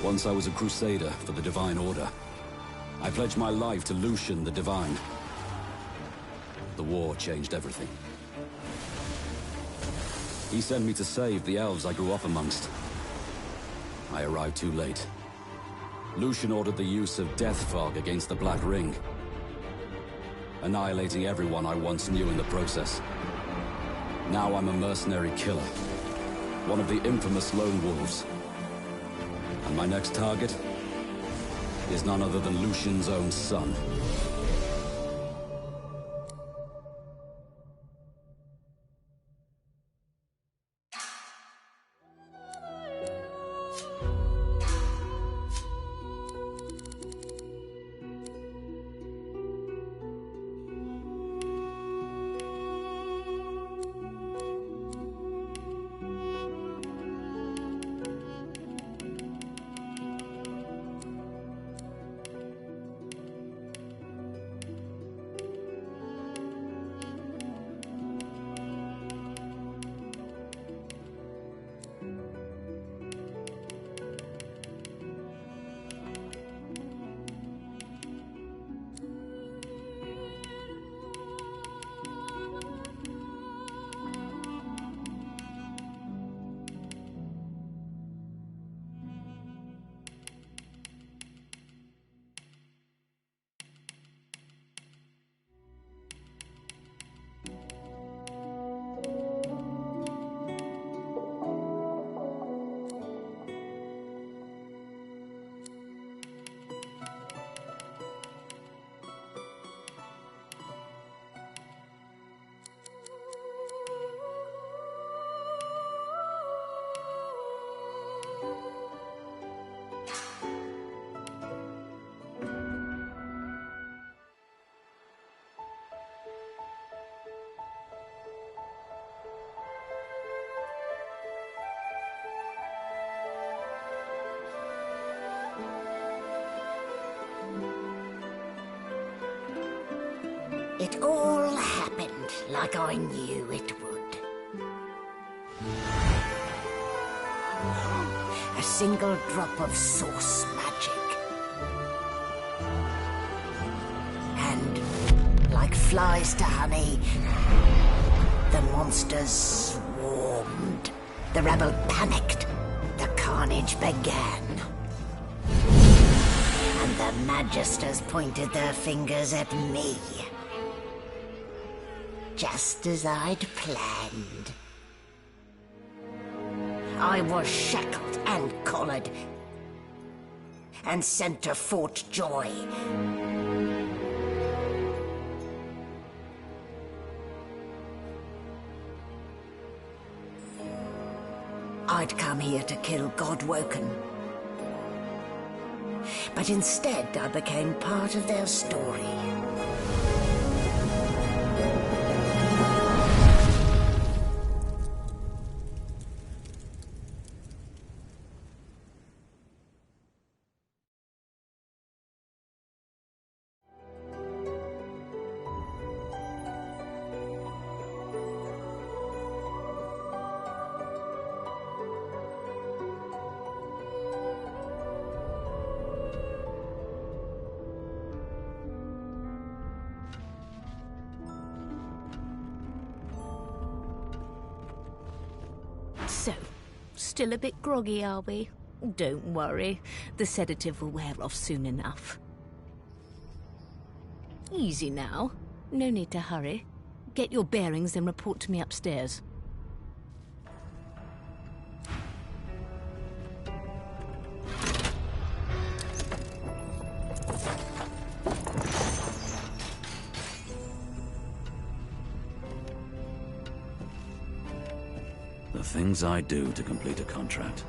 Once I was a crusader for the Divine Order. I pledged my life to Lucian the Divine. The war changed everything. He sent me to save the elves I grew up amongst. I arrived too late. Lucian ordered the use of death fog against the Black Ring, annihilating everyone I once knew in the process. Now I'm a mercenary killer, one of the infamous Lone Wolves. And my next target is none other than Lucian's own son. It all happened like I knew it would. A single drop of source magic. And, like flies to honey, the monsters swarmed. The rebel panicked. The carnage began. And the Magisters pointed their fingers at me. Just as I'd planned. I was shackled and collared and sent to Fort Joy. I'd come here to kill Godwoken. But instead I became part of their story. So, still a bit groggy, are we? Don't worry. The sedative will wear off soon enough. Easy now. No need to hurry. Get your bearings and report to me upstairs. The things I do to complete a contract.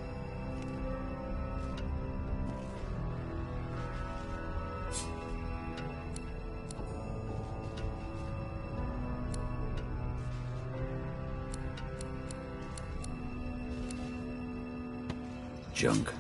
Junk.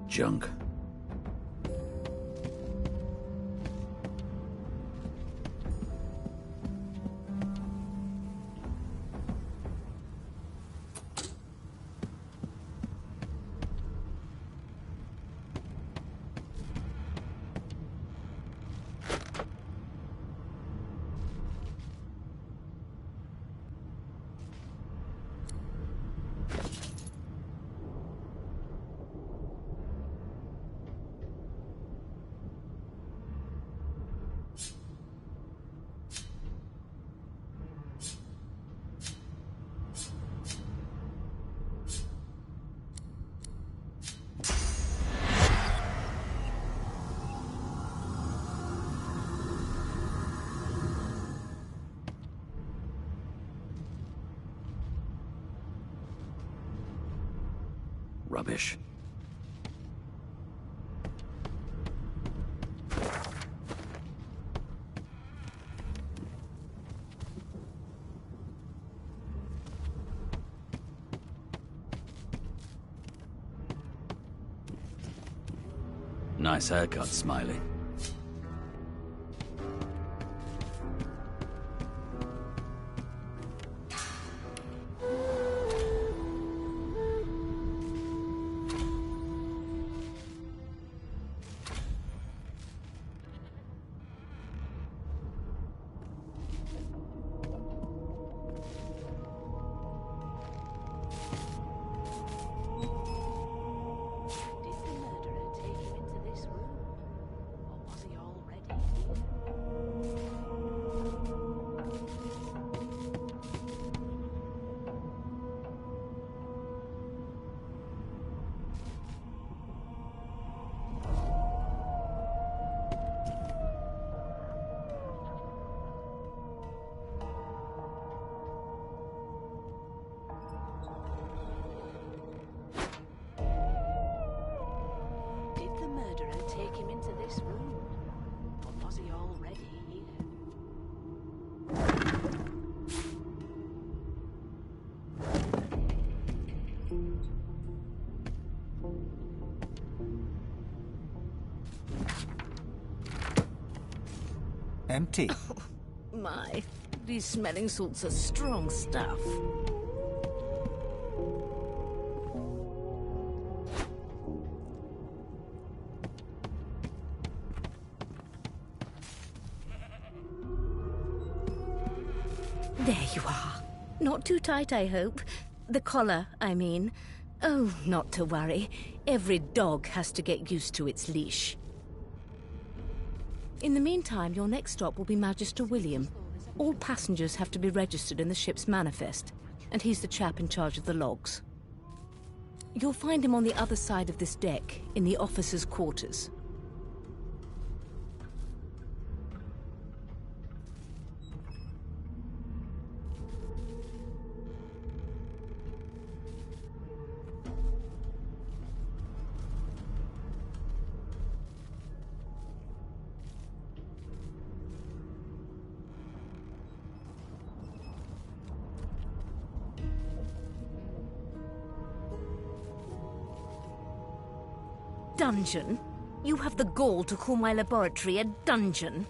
Junk. Rubbish. Nice haircut, Smiley. Empty. My, these smelling salts are strong stuff. There you are. Not too tight, I hope. The collar, I mean. Oh, not to worry. Every dog has to get used to its leash. In the meantime, your next stop will be Magister William. All passengers have to be registered in the ship's manifest, and he's the chap in charge of the logs. You'll find him on the other side of this deck, in the officers' quarters. Dungeon? You have the gall to call my laboratory a dungeon?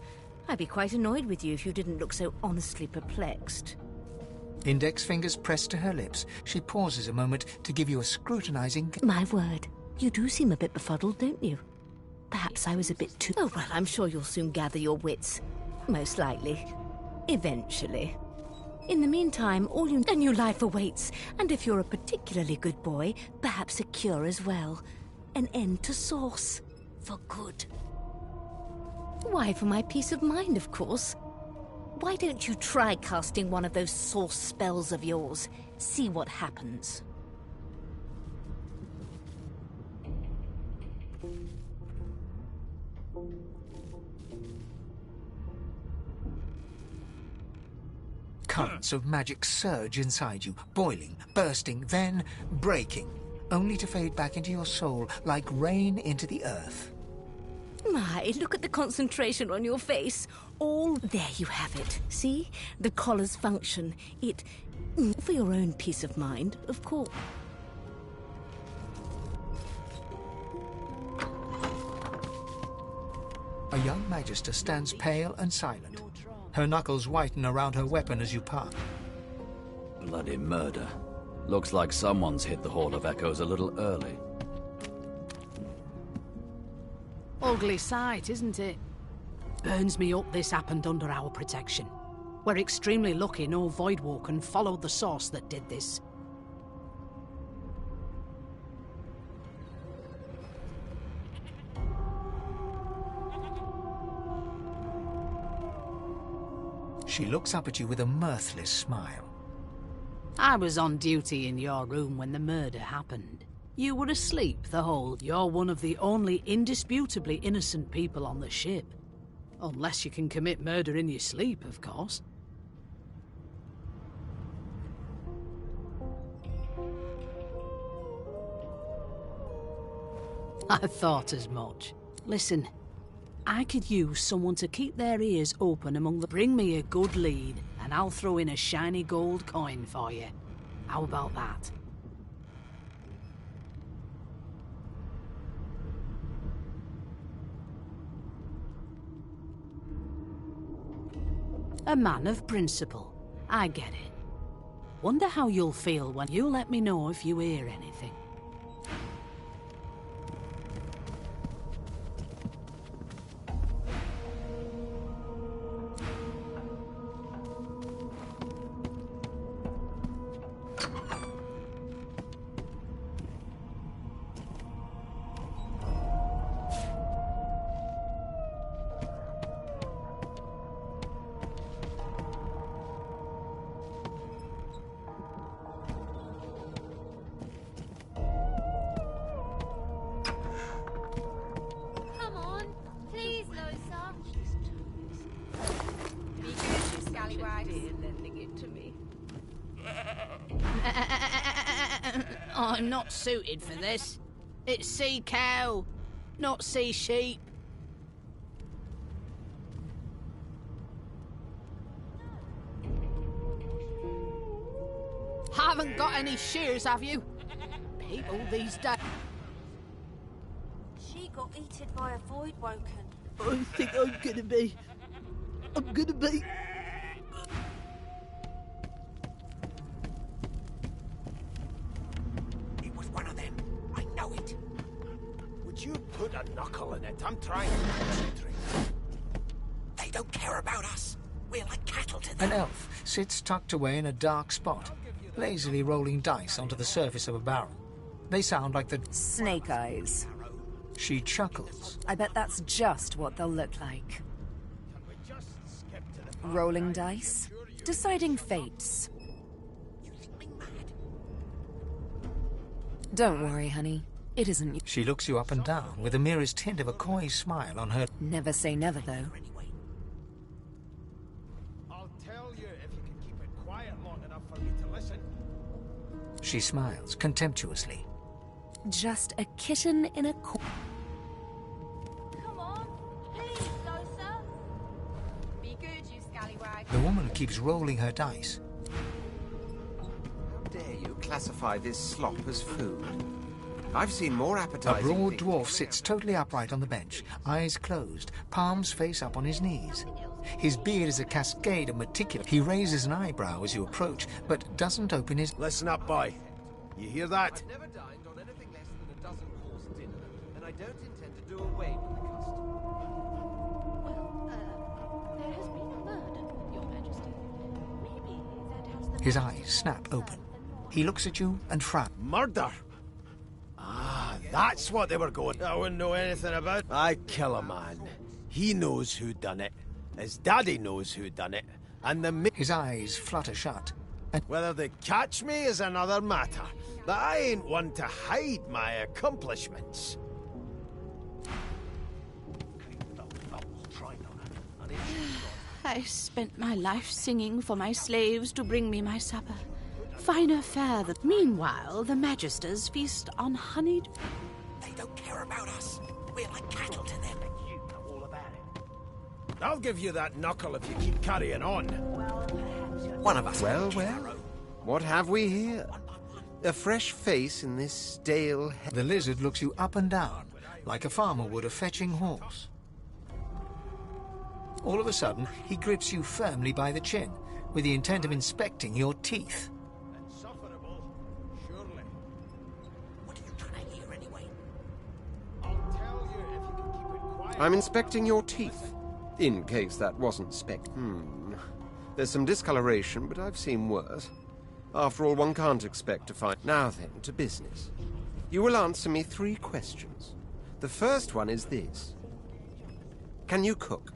I'd be quite annoyed with you if you didn't look so honestly perplexed. Index fingers pressed to her lips. She pauses a moment to give you a scrutinizing... My word, you do seem a bit befuddled, don't you? Perhaps I was a bit too... Oh, well, I'm sure you'll soon gather your wits. Most likely. Eventually. In the meantime, all you... A new life awaits, and if you're a particularly good boy, perhaps a cure as well. An end to Source. For good. Why, for my peace of mind, of course. Why don't you try casting one of those Source spells of yours? See what happens. Currents of magic surge inside you, boiling, bursting, then breaking, only to fade back into your soul like rain into the earth. My, look at the concentration on your face. All there you have it. See? The collar's function. It... For your own peace of mind, of course. A young magister stands pale and silent. Her knuckles whiten around her weapon as you pass. Bloody murder. Looks like someone's hit the Hall of Echoes a little early. Ugly sight, isn't it? Burns me up this happened under our protection. We're extremely lucky no Voidwalker followed the source that did this. She looks up at you with a mirthless smile. I was on duty in your room when the murder happened. You were asleep the whole... You're one of the only indisputably innocent people on the ship. Unless you can commit murder in your sleep, of course. I thought as much. Listen, I could use someone to keep their ears open among the... Bring me a good lead, and I'll throw in a shiny gold coin for you. How about that? A man of principle. I get it. Wonder how you'll feel when you let me know if you hear anything. I'm not suited for this. It's sea cow, not sea sheep. Haven't got any shears, have you? People these days. She got eaten by a Voidwoken. I think I'm gonna be. It was one of them. I know it. Would you put a knuckle in it? I'm trying to concentrate. They don't care about us. We're like cattle to them. An elf sits tucked away in a dark spot, lazily rolling dice onto the surface of a barrel. They sound like the... Snake eyes. She chuckles. I bet that's just what they'll look like. Rolling dice. Deciding fates. You think me mad? Don't worry, honey. It isn't you. She looks you up and down with the merest hint of a coy smile on her... Never say never, though. Anyway. I'll tell you if you can keep it quiet long enough for me to listen. She smiles contemptuously. Just a kitten in a corner. Come on, please, closer. Be good, you scallywag. The woman keeps rolling her dice. How dare you classify this slop as food? I've seen more A appetizing broad things. dwarf sits totally upright on the bench, eyes closed, palms face up on his knees. His beard is a cascade of meticulous. He raises an eyebrow as you approach, but doesn't open his... Listen up, boy. You hear that? I've never dined on anything less than a dozen-course dinner, and I don't intend to do away with the custom. There has been a murder, Your Majesty. Maybe that has the... His eyes snap open. He looks at you and frowns. Murder? Ah, that's what they were going. I wouldn't know anything about. I kill a man. He knows who done it. His daddy knows who done it. And the His eyes flutter shut. And whether they catch me is another matter. But I ain't one to hide my accomplishments. I spent my life singing for my slaves to bring me my supper. Finer fare that... Meanwhile, the Magisters feast on honeyed... They don't care about us. We're like cattle to them. You know all about it. I'll give you that knuckle if you keep carrying on. One of us. Well, what have we here? A fresh face in this stale... the lizard looks you up and down, like a farmer would a fetching horse. All of a sudden, he grips you firmly by the chin, with the intent of inspecting your teeth. Insufferable, surely. What are you trying to hear anyway? I'll tell you if you can keep it quiet. I'm inspecting your teeth, in case that wasn't There's some discoloration, but I've seen worse. After all, one can't expect to find... Now then, to business. You will answer me 3 questions. The first one is this. Can you cook?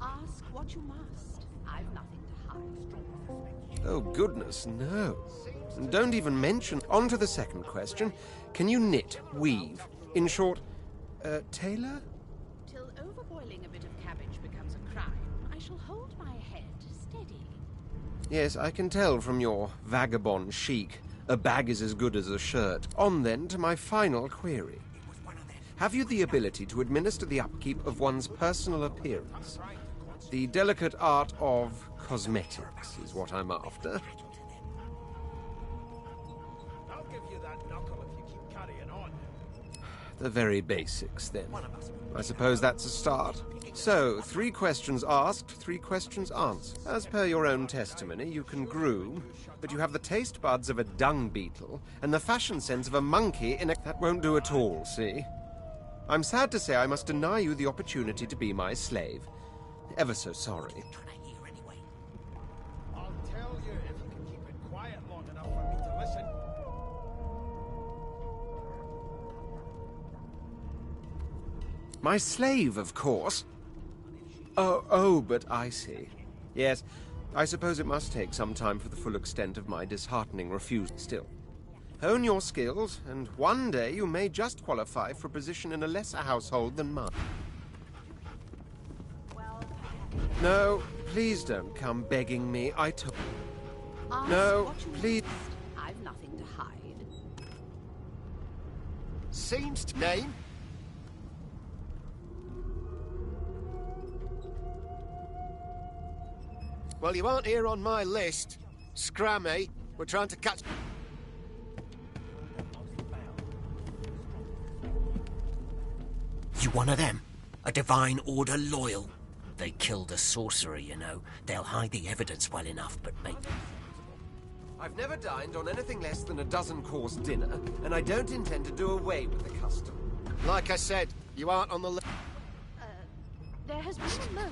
Ask what you must. I've nothing to hide. Oh, goodness, no. And don't even mention... On to the second question. Can you knit, weave? In short, tailor? Till overboiling a bit of cabbage becomes a crime, I shall hold my head steady. Yes, I can tell from your vagabond chic. A bag is as good as a shirt. On then to my final query. Have you the ability to administer the upkeep of one's personal appearance? The delicate art of cosmetics is what I'm after. I'll give you that knuckle if you keep carrying on. The very basics, then. I suppose that's a start. So, 3 questions asked, 3 questions answered. As per your own testimony, you can groom, but you have the taste buds of a dung beetle and the fashion sense of a monkey in a... That won't do at all, see? I'm sad to say I must deny you the opportunity to be my slave. Ever so sorry. I'll tell you if you can keep it quiet long enough for me to listen. My slave, of course. Oh, but I see. Yes, I suppose it must take some time for the full extent of my disheartening refusal. Still, hone your skills, and one day you may just qualify for a position in a lesser household than mine. No, please don't come begging me. No, please. I've nothing to hide. Seems to name. Well, you aren't here on my list. Scrammy. We're trying to catch... You one of them? A Divine Order loyal? They killed a sorcerer, you know. They'll hide the evidence well enough, but mate... I've never dined on anything less than a dozen-course dinner, and I don't intend to do away with the custom. Like I said, you aren't on the list. There has been a murder.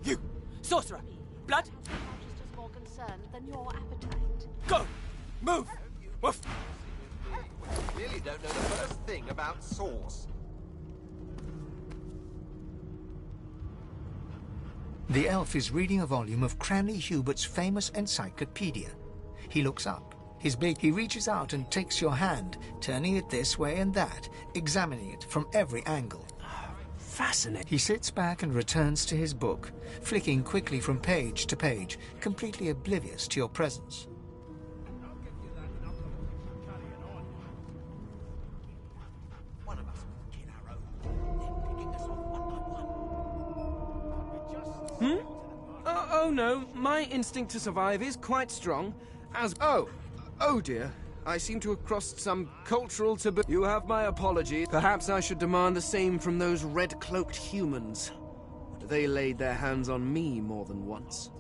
You! Sorcerer! Blood? Magister's more concerned than your appetite. Go! Move! Woof! You really don't know the first thing about sauce. The elf is reading a volume of Cranley Hubert's famous encyclopedia. He looks up. He reaches out and takes your hand, turning it this way and that, examining it from every angle. Fascinating. He sits back and returns to his book, flicking quickly from page to page, completely oblivious to your presence. Oh no, my instinct to survive is quite strong, as... Oh dear. I seem to have crossed some cultural taboo. You have my apology. Perhaps I should demand the same from those red-cloaked humans. They laid their hands on me more than once.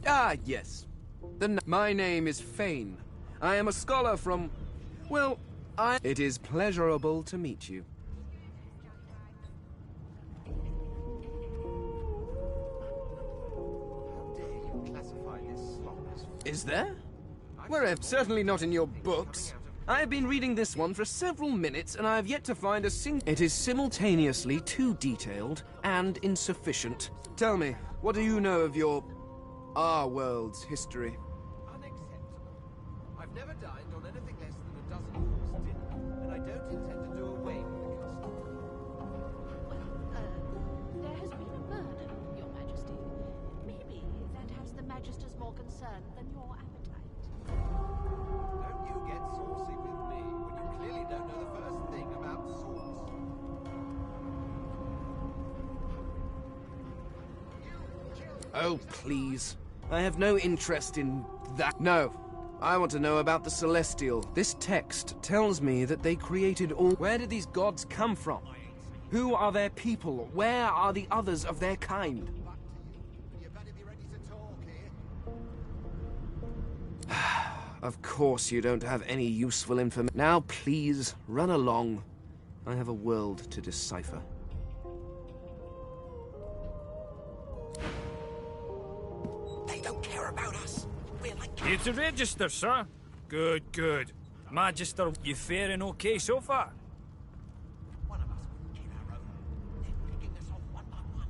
Ah, yes. My name is Fane. I am a scholar from... well, It is pleasurable to meet you. Is there? Wherever. Certainly not in your books. I have been reading this one for several minutes, and I have yet to find a single... It is simultaneously too detailed and insufficient. Tell me, what do you know of our world's history? Unacceptable. I've never dined on anything less than a dozen horse dinner, and I don't intend to do away with the custom. Well, there has been a murder, Your Majesty. Maybe that has the Magisters more concerned than your appetite. Don't you get saucy with me when you clearly don't know the first thing about sauce. Oh, please. I have no interest in that. No. I want to know about the Celestial. This text tells me that they created all... Where did these gods come from? Who are their people? Where are the others of their kind? You better be ready to talk here. Of course you don't have any useful information. Now, please, run along. I have a world to decipher. They don't care about us. We're like... Here to register, sir. Good, good. Magister, you faring okay so far? One of us wouldn't kill our own. They're picking us off one by one.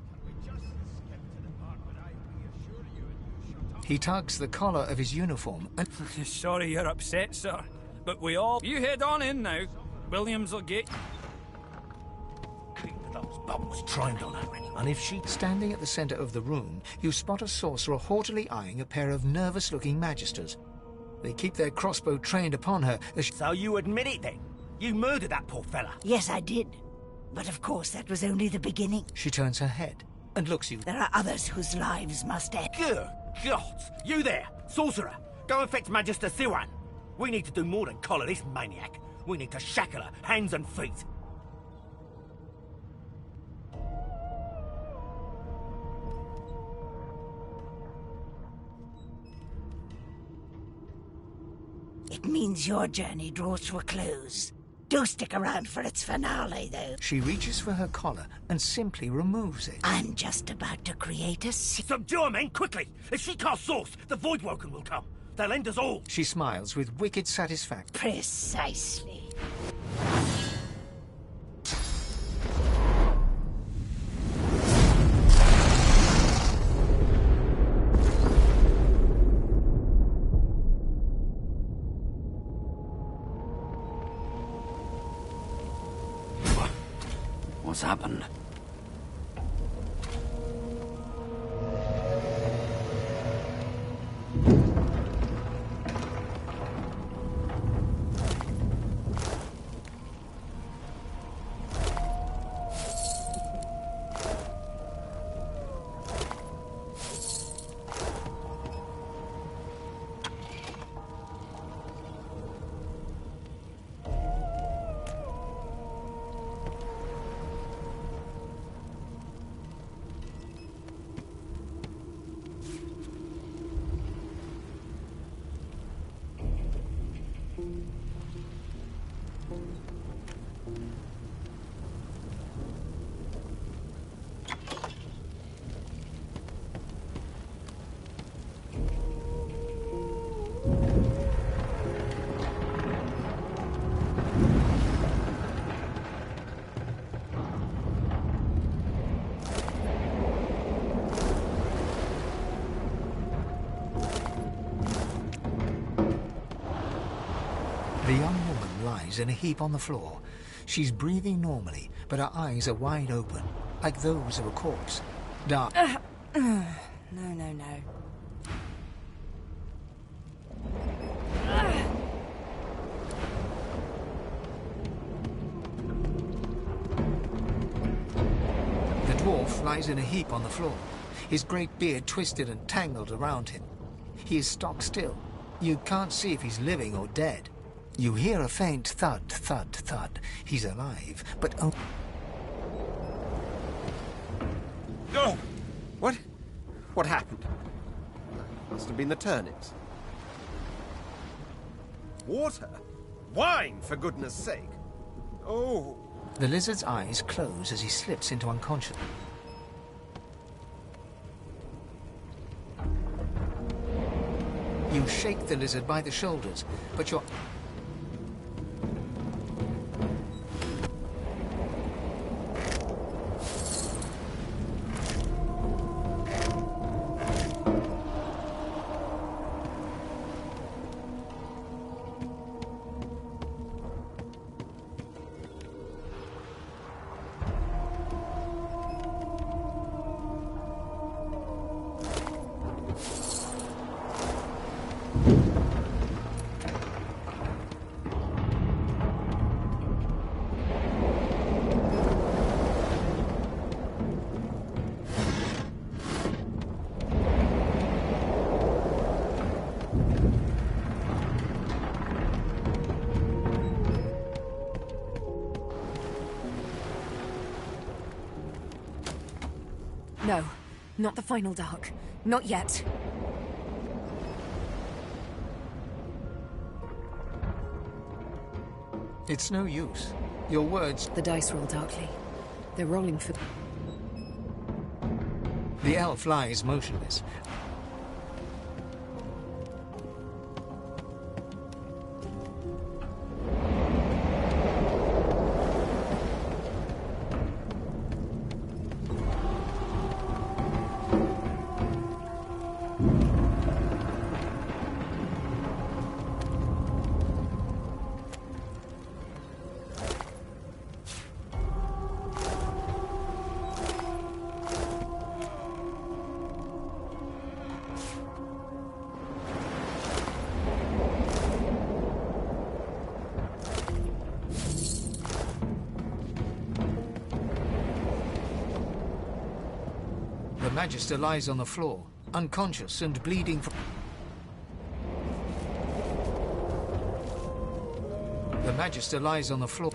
Can we just skip to the part where I reassure you and you shut up? He tugs the collar of his uniform and... Sorry you're upset, sir. But we all... You head on in now. Williams will get... Those bums trained on her, and if she... Standing at the center of the room, you spot a sorcerer haughtily eyeing a pair of nervous-looking magisters. They keep their crossbow trained upon her as she... So you admit it, then? You murdered that poor fella? Yes, I did. But of course, that was only the beginning. She turns her head and looks you... There are others whose lives must end. Good gods! You there, sorcerer! Go and fetch Magister Siwan! We need to do more than collar this maniac. We need to shackle her, hands and feet. It means your journey draws to a close. Do stick around for its finale, though. She reaches for her collar and simply removes it. I'm just about to create a... Subdue her, men, quickly! If she casts source, the Voidwoken will come. They'll end us all. She smiles with wicked satisfaction. Precisely. What's happened? The young woman lies in a heap on the floor. She's breathing normally, but her eyes are wide open, like those of a corpse. Dark. No. The dwarf lies in a heap on the floor. his great beard twisted and tangled around him. He is stock still. You can't see if he's living or dead. You hear a faint thud, thud, thud. He's alive, but oh. No! What? What happened? Must have been the turnips. Water? Wine, for goodness sake! Oh! The lizard's eyes close as he slips into unconsciousness. You shake the lizard by the shoulders, but you're... No, not the final dark. Not yet. It's no use. Your words... The dice roll darkly. They're rolling for... The elf lies motionless. The Magister lies on the floor, unconscious and bleeding from... The Magister lies on the floor.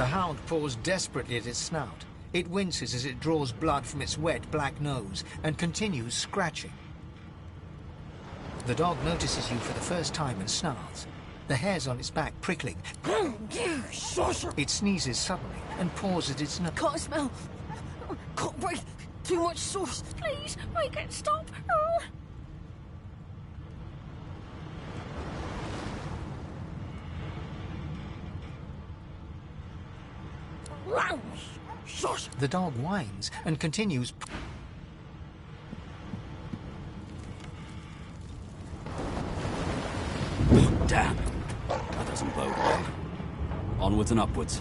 The hound paws desperately at its snout. It winces as it draws blood from its wet black nose and continues scratching. The dog notices you for the first time and snarls, the hairs on its back prickling. It sneezes suddenly and paws at its nose. Can't smell. Can't breathe. Too much sauce. Please, make it stop. The dog whines and continues. Damn! That doesn't bode well. Onwards and upwards.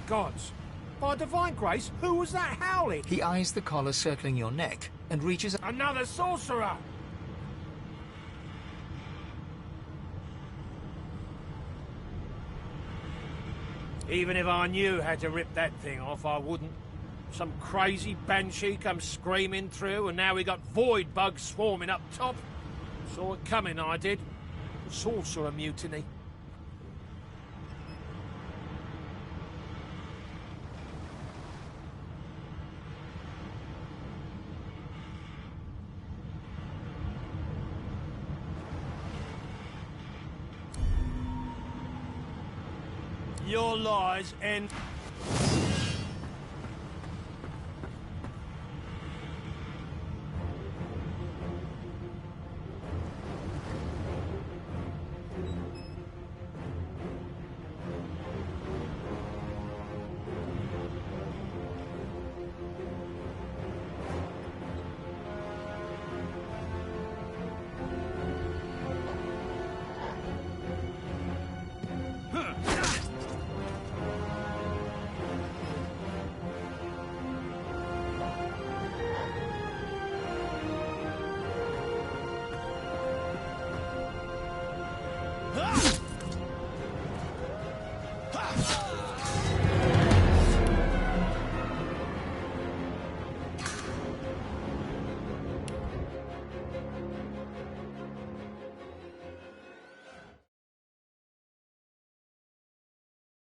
Gods. By divine grace, who was that howling? He eyes the collar circling your neck and reaches... Another sorcerer! Even if I knew how to rip that thing off, I wouldn't. Some crazy banshee comes screaming through, and now we got void bugs swarming up top. Saw it coming, I did. Sorcerer mutiny. Your lies end.